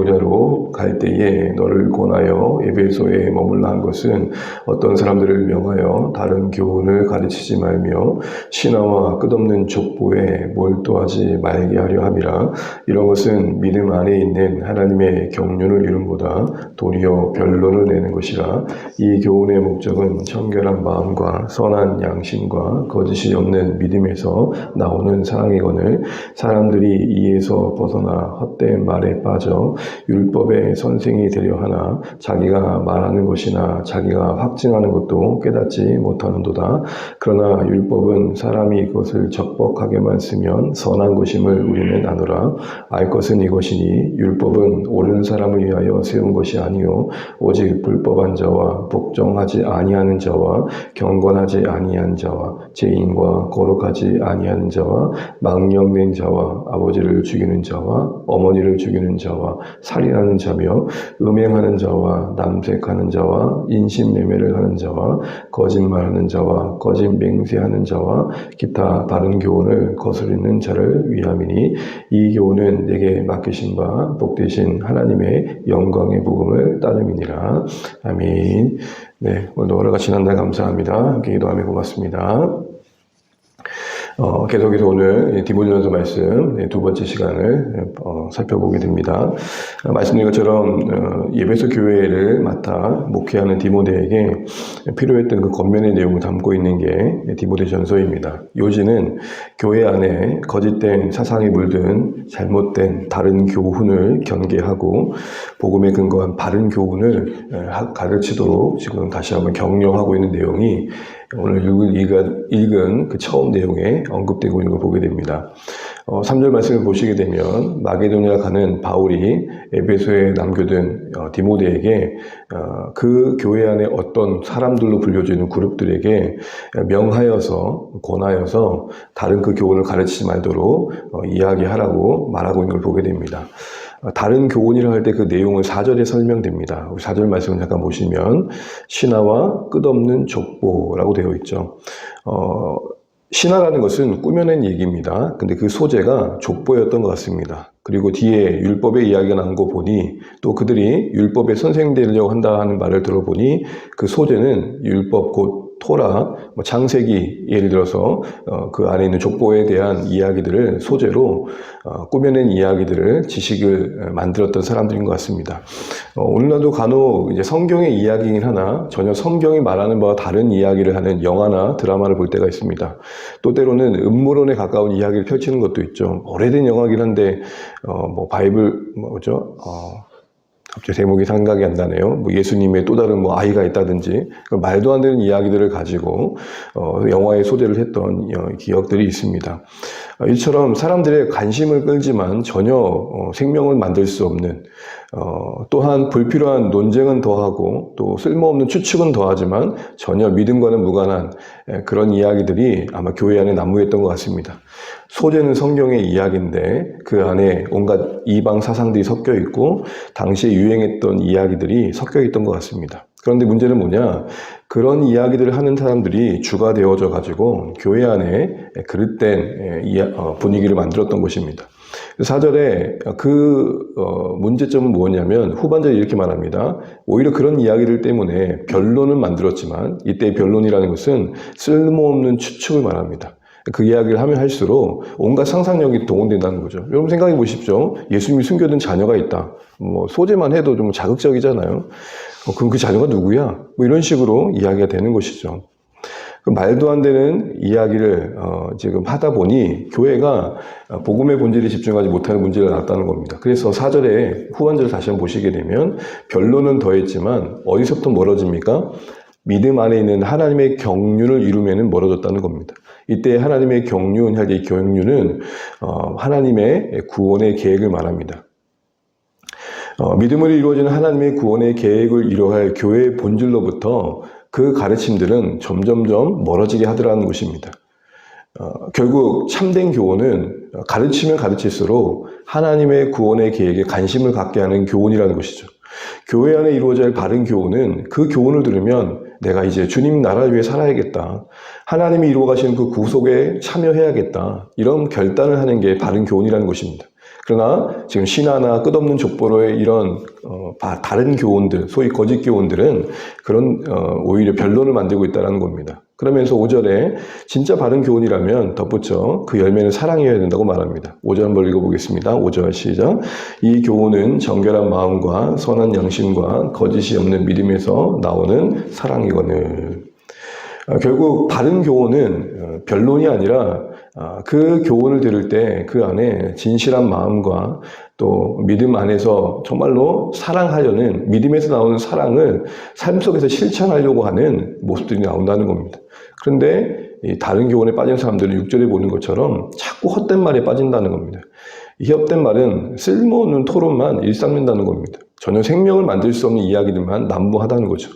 디모데로 갈 때에 너를 권하여 에베소에 머물라 한 것은 어떤 사람들을 명하여 다른 교훈을 가르치지 말며 신화와 끝없는 족보에 몰두하지 말게 하려 함이라. 이런 것은 믿음 안에 있는 하나님의 경륜을 이름보다 도리어 변론을 내는 것이라. 이 교훈의 목적은 청결한 마음과 선한 양심과 거짓이 없는 믿음에서 나오는 사랑이거늘 사람들이 이에서 벗어나 헛된 말에 빠져 율법의 선생이 되려 하나 자기가 말하는 것이나 자기가 확증하는 것도 깨닫지 못하는도다. 그러나 율법은 사람이 그것을 적법하게만 쓰면 선한 것임을 우리는 아노라. 알 것은 이것이니 율법은 옳은 사람을 위하여 세운 것이 아니요 오직 불법한 자와 복종하지 아니하는 자와 경건하지 아니한 자와 죄인과 거룩하지 아니하는 자와 망령된 자와 아버지를 죽이는 자와 어머니를 죽이는 자와 살인하는 자며 음행하는 자와 남색하는 자와 인신매매를 하는 자와 거짓말하는 자와 거짓 맹세하는 자와 기타 바른 교훈을 거스르는 자를 위함이니 이 교훈은 내게 맡기신 바 복되신 하나님의 영광의 복음을 따름이니라. 아멘. 네, 오늘도 하루가 지난 날 감사합니다. 함께 기도하며 고맙습니다. 계속해서 오늘 디모데전서 말씀 두 번째 시간을 살펴보게 됩니다. 말씀드린 것처럼 에베소 교회를 맡아 목회하는 디모데에게 필요했던 그 겉면의 내용을 담고 있는 게 디모데전서입니다. 요지는 교회 안에 거짓된 사상이 물든 잘못된 다른 교훈을 경계하고 복음에 근거한 바른 교훈을 가르치도록 지금 다시 한번 격려하고 있는 내용이 오늘 읽은 그 처음 내용에 언급되고 있는 걸 보게 됩니다. 3절 말씀을 보시게 되면 마게도니아 가는 바울이 에베소에 남겨둔 디모데에게 그 교회 안에 어떤 사람들로 불려지는 그룹들에게 명하여서 권하여서 다른 그 교훈을 가르치지 말도록 이야기하라고 말하고 있는 걸 보게 됩니다. 다른 교훈이라 할 때 그 내용은 4절에 설명됩니다. 4절 말씀을 잠깐 보시면 신화와 끝없는 족보라고 되어 있죠. 신화라는 것은 꾸며낸 얘기입니다. 근데 그 소재가 족보였던 것 같습니다. 그리고 뒤에 율법의 이야기가 나온 거 보니 또 그들이 율법의 선생 되려고 한다 하는 말을 들어보니 그 소재는 율법 곧 토라, 창세기 예를 들어서 그 안에 있는 족보에 대한 이야기들을 소재로 꾸며낸 이야기들을 지식을 만들었던 사람들인 것 같습니다. 오늘날도 간혹 이제 성경의 이야기이긴 하나 전혀 성경이 말하는 바와 다른 이야기를 하는 영화나 드라마를 볼 때가 있습니다. 또 때로는 음모론에 가까운 이야기를 펼치는 것도 있죠. 오래된 영화긴 한데 바이블 뭐죠? 갑자기 제목이 생각이 안 나네요. 예수님의 또 다른 아이가 있다든지 말도 안 되는 이야기들을 가지고 영화의 소재를 했던 기억들이 있습니다. 이처럼 사람들의 관심을 끌지만 전혀 생명을 만들 수 없는 또한 불필요한 논쟁은 더하고 또 쓸모없는 추측은 더하지만 전혀 믿음과는 무관한 그런 이야기들이 아마 교회 안에 난무했던 것 같습니다. 소재는 성경의 이야기인데 그 안에 온갖 이방 사상들이 섞여 있고 당시에 유행했던 이야기들이 섞여 있던 것 같습니다. 그런데 문제는 뭐냐? 그런 이야기들을 하는 사람들이 주가 되어져 가지고 교회 안에 그릇된 분위기를 만들었던 것입니다. 4절에 그 문제점은 뭐냐면 후반절에 이렇게 말합니다. 오히려 그런 이야기들 때문에 변론을 만들었지만 이때 변론이라는 것은 쓸모없는 추측을 말합니다. 그 이야기를 하면 할수록 온갖 상상력이 동원된다는 거죠. 여러분 생각해 보십시오. 예수님이 숨겨둔 자녀가 있다. 소재만 해도 좀 자극적이잖아요. 그럼 그 자녀가 누구야? 이런 식으로 이야기가 되는 것이죠. 말도 안 되는 이야기를 지금 하다 보니 교회가 복음의 본질에 집중하지 못하는 문제가 났다는 겁니다. 그래서 4절에 후반절을 다시 한번 보시게 되면 변론은 더했지만 어디서부터 멀어집니까? 믿음 안에 있는 하나님의 경륜을 이루면 멀어졌다는 겁니다. 이때 하나님의 경륜, 이 경륜은 하나님의 구원의 계획을 말합니다. 믿음으로 이루어지는 하나님의 구원의 계획을 이루어갈 교회의 본질로부터 그 가르침들은 점점점 멀어지게 하더라는 것입니다. 결국 참된 교훈은 가르치면 가르칠수록 하나님의 구원의 계획에 관심을 갖게 하는 교훈이라는 것이죠. 교회 안에 이루어져야 할 바른 교훈은 그 교훈을 들으면 내가 이제 주님 나라를 위해 살아야겠다. 하나님이 이루어 가시는 그 구속에 참여해야겠다. 이런 결단을 하는 게 바른 교훈이라는 것입니다. 그러나 지금 신화나 끝없는 족보로의 이런 다른 교훈들, 소위 거짓 교훈들은 그런 오히려 변론을 만들고 있다는 겁니다. 그러면서 5절에 진짜 바른 교훈이라면 덧붙여 그 열매는 사랑이어야 된다고 말합니다. 5절 한번 읽어보겠습니다. 5절 시작. 이 교훈은 정결한 마음과 선한 양심과 거짓이 없는 믿음에서 나오는 사랑이거늘. 결국 바른 교훈은 변론이 아니라 그 교훈을 들을 때 그 안에 진실한 마음과 또 믿음 안에서 정말로 사랑하려는, 믿음에서 나오는 사랑을 삶 속에서 실천하려고 하는 모습들이 나온다는 겁니다. 그런데 이 다른 교훈에 빠진 사람들은 6절에 보는 것처럼 자꾸 헛된 말에 빠진다는 겁니다. 이 헛된 말은 쓸모없는 토론만 일삼는다는 겁니다. 전혀 생명을 만들 수 없는 이야기들만 난무하다는 거죠.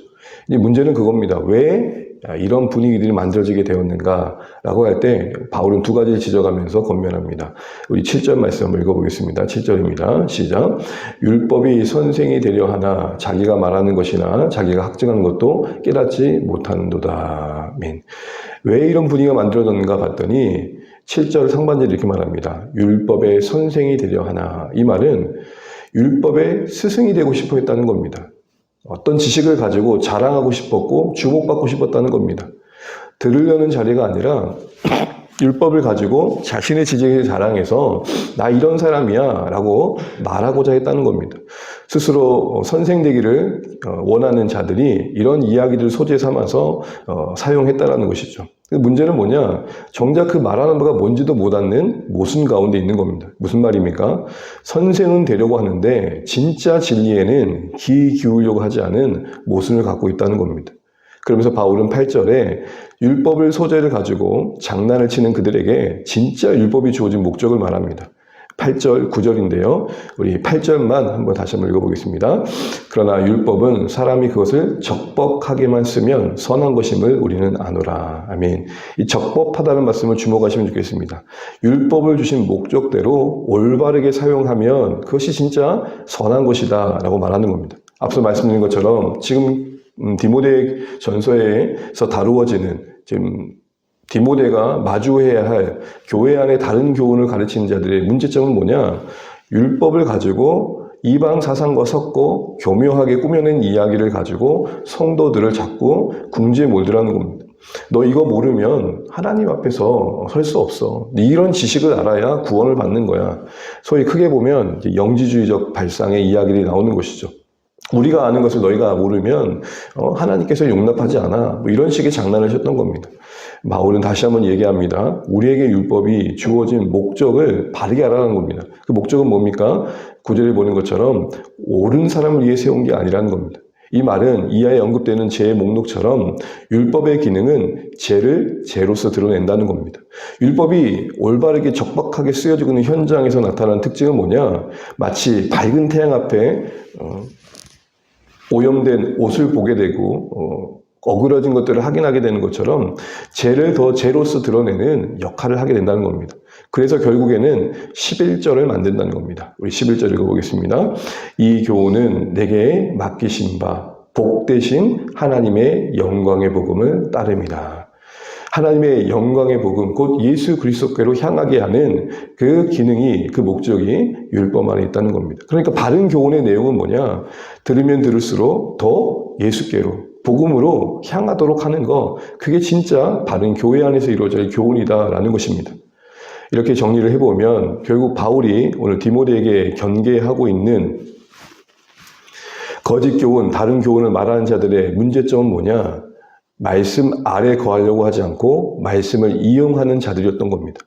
이제 문제는 그겁니다. 왜 이런 분위기들이 만들어지게 되었는가라고 할 때 바울은 두 가지를 지적하면서 권면합니다. 우리 7절 말씀 한번 읽어보겠습니다. 7절입니다. 시작. 율법이 선생이 되려 하나 자기가 말하는 것이나 자기가 학증한 것도 깨닫지 못하는도다. 아멘. 왜 이런 분위기가 만들어졌는가 봤더니 7절 상반절에 이렇게 말합니다. 율법의 선생이 되려 하나. 이 말은 율법의 스승이 되고 싶어 했다는 겁니다. 어떤 지식을 가지고 자랑하고 싶었고 주목받고 싶었다는 겁니다. 들으려는 자리가 아니라 율법을 가지고 자신의 지식을 자랑해서 나 이런 사람이야 라고 말하고자 했다는 겁니다. 스스로 선생 되기를 원하는 자들이 이런 이야기를 소재 삼아서 사용했다는 것이죠. 문제는 뭐냐? 정작 그 말하는 바가 뭔지도 못 아는 모순 가운데 있는 겁니다. 무슨 말입니까? 선생은 되려고 하는데 진짜 진리에는 귀 기울려고 하지 않은 모순을 갖고 있다는 겁니다. 그러면서 바울은 8절에 율법을 소재를 가지고 장난을 치는 그들에게 진짜 율법이 주어진 목적을 말합니다. 8절, 9절인데요. 우리 8절만 한번 다시 한번 읽어보겠습니다. 그러나 율법은 사람이 그것을 적법하게만 쓰면 선한 것임을 우리는 아노라. 아멘. 이 적법하다는 말씀을 주목하시면 좋겠습니다. 율법을 주신 목적대로 올바르게 사용하면 그것이 진짜 선한 것이다 라고 말하는 겁니다. 앞서 말씀드린 것처럼 지금 디모데 전서에서 다루어지는 지금 디모데가 마주해야 할 교회 안에 다른 교훈을 가르치는 자들의 문제점은 뭐냐? 율법을 가지고 이방 사상과 섞고 교묘하게 꾸며낸 이야기를 가지고 성도들을 자꾸 궁지에 몰두라는 겁니다. 너 이거 모르면 하나님 앞에서 설 수 없어. 이런 지식을 알아야 구원을 받는 거야. 소위 크게 보면 영지주의적 발상의 이야기들이 나오는 것이죠. 우리가 아는 것을 너희가 모르면 하나님께서 용납하지 않아. 뭐 이런 식의 장난을 쳤던 겁니다. 바울은 다시 한번 얘기합니다. 우리에게 율법이 주어진 목적을 바르게 알아가는 겁니다. 그 목적은 뭡니까? 9절에 보는 것처럼 옳은 사람을 위해 세운 게 아니라는 겁니다. 이 말은 이하에 언급되는 죄의 목록처럼 율법의 기능은 죄를 죄로서 드러낸다는 겁니다. 율법이 올바르게 적박하게 쓰여지고 있는 현장에서 나타나는 특징은 뭐냐? 마치 밝은 태양 앞에 오염된 옷을 보게 되고 어그러진 것들을 확인하게 되는 것처럼 죄를 더 죄로서 드러내는 역할을 하게 된다는 겁니다. 그래서 결국에는 11절을 만든다는 겁니다. 우리 11절 읽어보겠습니다. 이 교훈은 내게 맡기신 바 복되신 하나님의 영광의 복음을 따릅니다. 하나님의 영광의 복음, 곧 예수 그리스도께로 향하게 하는 그 기능이, 그 목적이 율법 안에 있다는 겁니다. 그러니까 바른 교훈의 내용은 뭐냐? 들으면 들을수록 더 예수께로, 복음으로 향하도록 하는 거, 그게 진짜 바른 교회 안에서 이루어질 교훈이다라는 것입니다. 이렇게 정리를 해보면 결국 바울이 오늘 디모데에게 경계하고 있는 거짓 교훈, 다른 교훈을 말하는 자들의 문제점은 뭐냐? 말씀 아래 거하려고 하지 않고 말씀을 이용하는 자들이었던 겁니다.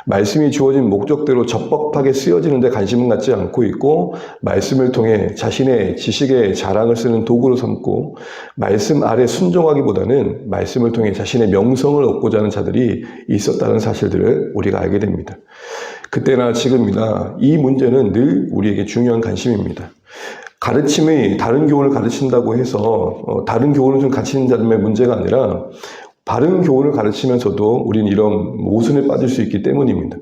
말씀이 주어진 목적대로 적법하게 쓰여지는 데 관심은 갖지 않고 있고 말씀을 통해 자신의 지식의 자랑을 쓰는 도구로 삼고 말씀 아래 순종하기보다는 말씀을 통해 자신의 명성을 얻고자 하는 자들이 있었다는 사실들을 우리가 알게 됩니다. 그때나 지금이나 이 문제는 늘 우리에게 중요한 관심입니다. 가르침이 다른 교훈을 가르친다고 해서 다른 교훈을 좀 가르치는 자들의 문제가 아니라 바른 교훈을 가르치면서도 우리는 이런 모순에 빠질 수 있기 때문입니다.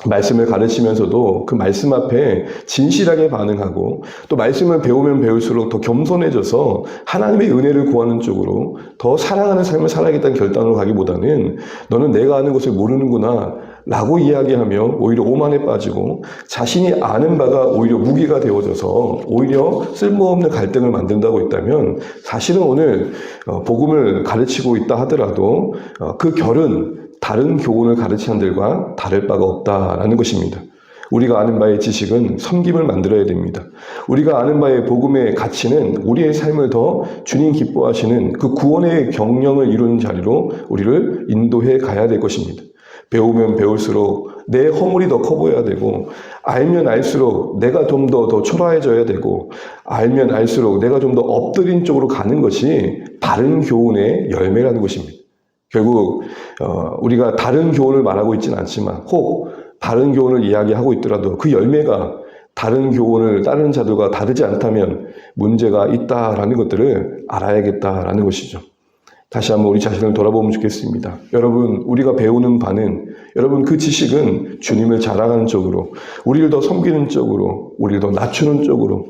말씀을 가르치면서도 그 말씀 앞에 진실하게 반응하고 또 말씀을 배우면 배울수록 더 겸손해져서 하나님의 은혜를 구하는 쪽으로 더 사랑하는 삶을 살아야겠다는 결단으로 가기보다는 너는 내가 아는 것을 모르는구나 라고 이야기하며 오히려 오만에 빠지고 자신이 아는 바가 오히려 무기가 되어져서 오히려 쓸모없는 갈등을 만든다고 했다면 사실은 오늘 복음을 가르치고 있다 하더라도 그 결은 다른 교훈을 가르치는 들과 다를 바가 없다라는 것입니다. 우리가 아는 바의 지식은 섬김을 만들어야 됩니다. 우리가 아는 바의 복음의 가치는 우리의 삶을 더 주님 기뻐하시는 그 구원의 경영을 이루는 자리로 우리를 인도해 가야 될 것입니다. 배우면 배울수록 내 허물이 더 커 보여야 되고, 알면 알수록 내가 좀 더 초라해져야 되고, 알면 알수록 내가 좀 더 엎드린 쪽으로 가는 것이 바른 교훈의 열매라는 것입니다. 결국 우리가 다른 교훈을 말하고 있지는 않지만 혹 다른 교훈을 이야기하고 있더라도 그 열매가 다른 교훈을 따르는 자들과 다르지 않다면 문제가 있다라는 것들을 알아야겠다라는 것이죠. 다시 한번 우리 자신을 돌아보면 좋겠습니다. 여러분, 우리가 배우는 바는, 여러분 그 지식은 주님을 자랑하는 쪽으로, 우리를 더 섬기는 쪽으로, 우리를 더 낮추는 쪽으로,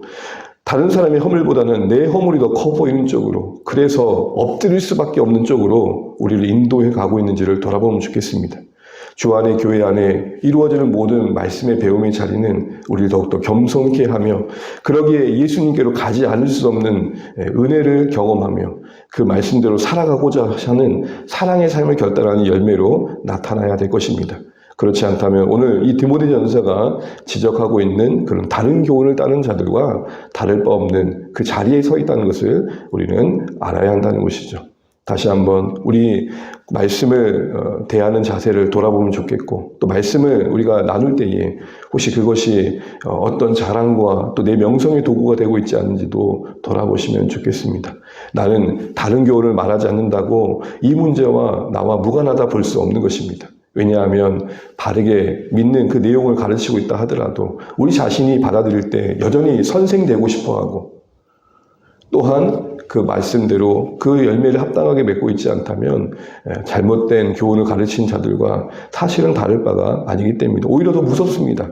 다른 사람의 허물보다는 내 허물이 더 커 보이는 쪽으로, 그래서 엎드릴 수밖에 없는 쪽으로 우리를 인도해 가고 있는지를 돌아보면 좋겠습니다. 주 안에 교회 안에 이루어지는 모든 말씀의 배움의 자리는 우리를 더욱더 겸손케 하며, 그러기에 예수님께로 가지 않을 수 없는 은혜를 경험하며 그 말씀대로 살아가고자 하는 사랑의 삶을 결단하는 열매로 나타나야 될 것입니다. 그렇지 않다면 오늘 이 디모데전서가 지적하고 있는 그런 다른 교훈을 따르는 자들과 다를 바 없는 그 자리에 서 있다는 것을 우리는 알아야 한다는 것이죠. 다시 한번 우리 말씀을 대하는 자세를 돌아보면 좋겠고, 또 말씀을 우리가 나눌 때에 혹시 그것이 어떤 자랑과 또 내 명성의 도구가 되고 있지 않은지도 돌아보시면 좋겠습니다. 나는 다른 교훈을 말하지 않는다고 이 문제와 나와 무관하다 볼 수 없는 것입니다. 왜냐하면 바르게 믿는 그 내용을 가르치고 있다 하더라도 우리 자신이 받아들일 때 여전히 선생되고 싶어하고, 또한 그 말씀대로 그 열매를 합당하게 맺고 있지 않다면 잘못된 교훈을 가르친 자들과 사실은 다를 바가 아니기 때문에 오히려 더 무섭습니다.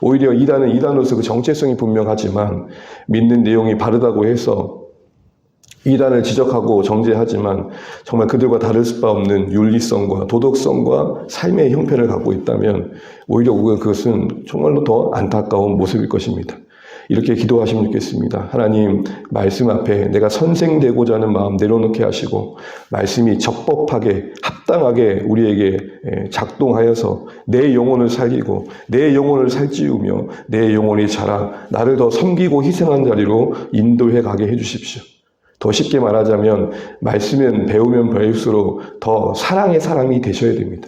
오히려 이단은 이단으로서 그 정체성이 분명하지만 믿는 내용이 바르다고 해서 이단을 지적하고 정죄하지만 정말 그들과 다를 바 없는 윤리성과 도덕성과 삶의 형편을 갖고 있다면 오히려 그것은 정말로 더 안타까운 모습일 것입니다. 이렇게 기도하시면 좋겠습니다. 하나님, 말씀 앞에 내가 선생되고자 하는 마음 내려놓게 하시고 말씀이 적법하게 합당하게 우리에게 작동하여서 내 영혼을 살리고 내 영혼을 살찌우며 내 영혼이 자라 나를 더 섬기고 희생하는 자리로 인도해 가게 해주십시오. 더 쉽게 말하자면 말씀은 배우면 배울수록 더 사랑의 사람이 되셔야 됩니다.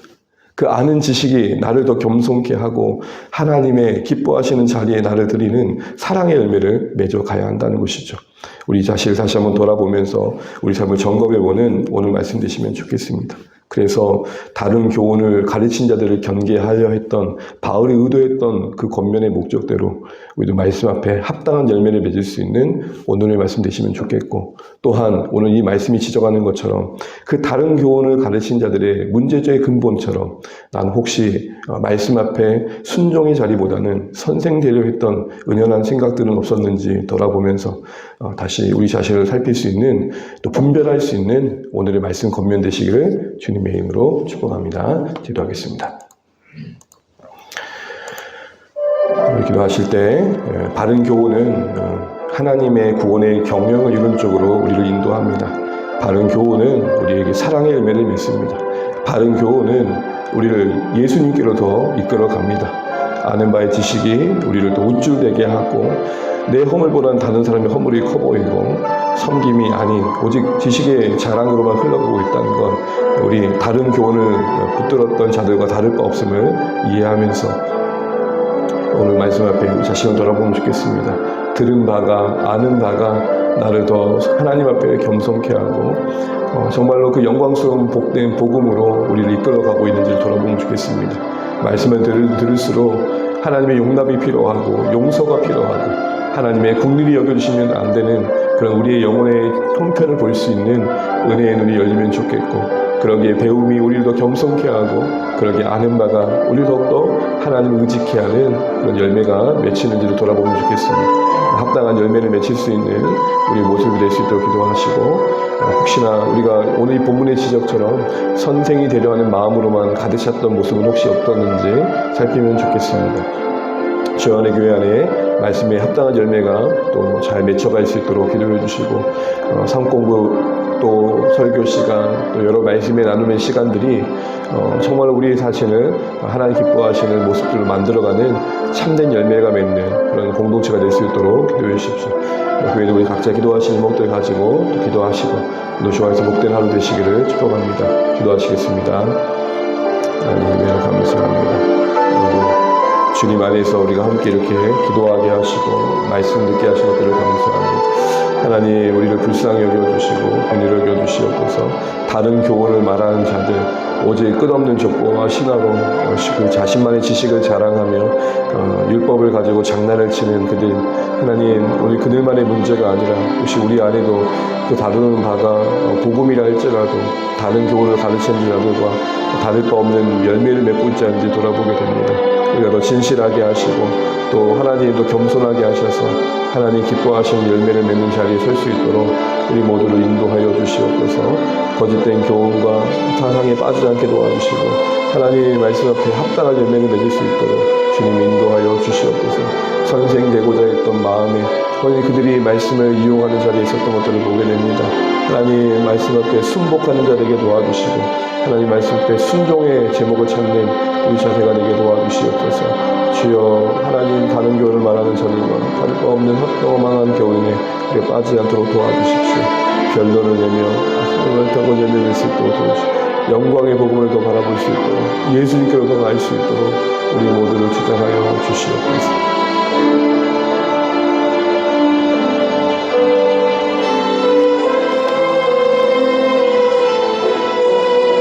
그 아는 지식이 나를 더 겸손케 하고 하나님의 기뻐하시는 자리에 나를 드리는 사랑의 열매를 맺어 가야 한다는 것이죠. 우리 자신을 다시 한번 돌아보면서 우리 삶을 점검해보는 오늘 말씀 되시면 좋겠습니다. 그래서 다른 교훈을 가르친 자들을 경계하려 했던 바울이 의도했던 그 권면의 목적대로 우리도 말씀 앞에 합당한 열매를 맺을 수 있는 오늘의 말씀 되시면 좋겠고, 또한 오늘 이 말씀이 지적하는 것처럼 그 다른 교훈을 가르친 자들의 문제점의 근본처럼 난 혹시 말씀 앞에 순종의 자리보다는 선생되려 했던 은연한 생각들은 없었는지 돌아보면서 다시 우리 자신을 살필 수 있는, 또 분별할 수 있는 오늘의 말씀 권면 되시기를 주님의 이름으로 축복합니다. 기도하겠습니다. 기도하실 때 바른 교훈은 하나님의 구원의 경영을 이루는 쪽으로 우리를 인도합니다. 바른 교훈은 우리에게 사랑의 열매를 맺습니다. 바른 교훈은 우리를 예수님께로 더 이끌어 갑니다. 아는 바의 지식이 우리를 더 우쭐대게 하고 내 허물보다는 다른 사람의 허물이 커 보이고 섬김이 아닌 오직 지식의 자랑으로만 흘러가고 있다는 것, 우리 다른 교훈을 붙들었던 자들과 다를 바 없음을 이해하면서 오늘 말씀 앞에 우리 자신을 돌아보면 좋겠습니다. 들은 바가, 아는 바가 나를 더 하나님 앞에 겸손케 하고 정말로 그 영광스러운 복된 복음으로 우리를 이끌어가고 있는지를 돌아보면 좋겠습니다. 말씀을 들을수록 하나님의 용납이 필요하고 용서가 필요하고 하나님의 긍휼히 여겨주시면 안 되는 그런 우리의 영혼의 형편을 볼 수 있는 은혜의 눈이 열리면 좋겠고, 그러기에 배움이 우리를 더 겸손케 하고 그러기에 아는 바가 우리를 더욱더 하나님을 의지케 하는 그런 열매가 맺히는지를 돌아보면 좋겠습니다. 합당한 열매를 맺힐 수 있는 우리 모습이 될 수 있도록 기도하시고, 혹시나 우리가 오늘 이 본문의 지적처럼 선생이 되려 하는 마음으로만 가득 찼던 모습은 혹시 없었는지 살피면 좋겠습니다. 주여, 안에 교회 안에 말씀에 합당한 열매가 또 잘 맺혀갈 수 있도록 기도해 주시고, 삶 공부 또 설교 시간 또 여러 말씀의 나눔의 시간들이 정말 우리 자신을 하나님 기뻐하시는 모습들로 만들어가는 참된 열매가 맺는 그런 공동체가 될 수 있도록 기도해 주십시오. 교회도 우리 각자 기도하시는 목들 가지고 또 기도하시고 또 좋아해서 복된 하루 되시기를 축복합니다. 기도하시겠습니다. 하나님 감사합니다. 주님 안에서 우리가 함께 이렇게 기도하게 하시고 말씀 듣게 하신 것들을 감사합니다. 하나님, 우리를 불쌍히 여겨주시고 긍휼히 여겨주시옵소서. 다른 교훈을 말하는 자들, 오직 끝없는 족보와 신화로 그 자신만의 지식을 자랑하며 율법을 가지고 장난을 치는 그들, 하나님, 우리 그들만의 문제가 아니라 혹시 우리 안에도 그 다루는 바가 복음이라 할지라도 다른 교훈을 가르치는 자들과 다를 바 없는 열매를 맺고 있지 않은지 돌아보게 됩니다. 우리가 더 진실하게 하시고 또 하나님도 겸손하게 하셔서 하나님 기뻐하시는 열매를 맺는 자리에 설 수 있도록 우리 모두를 인도하여 주시옵소서. 거짓된 교훈과 사상에 빠지지 않게 도와주시고 하나님의 말씀 앞에 합당한 열매를 맺을 수 있도록 주님 인도하여 주시옵소서. 선생 되고자 했던 마음에 그들이 말씀을 이용하는 자리에 있었던 것들을 보게 됩니다. 하나님 말씀 앞에 순복하는 자 되게 도와주시고 하나님 말씀 앞에 순종의 제목을 찾는 우리 자세가 되게 도와주시옵소서. 주여, 하나님 다른 교훈을 말하는 자들과 다를 바 없는 합당한 교훈에 우리가 빠지지 않도록 도와주십시오. 변론을 내며 옳다고 열매를 수 있도록 도와주십시오. 영광의 복음을 더 바라볼 수 있도록 예수님께로 더 갈 수 있도록 우리 모두를 주장하여 주시옵소서.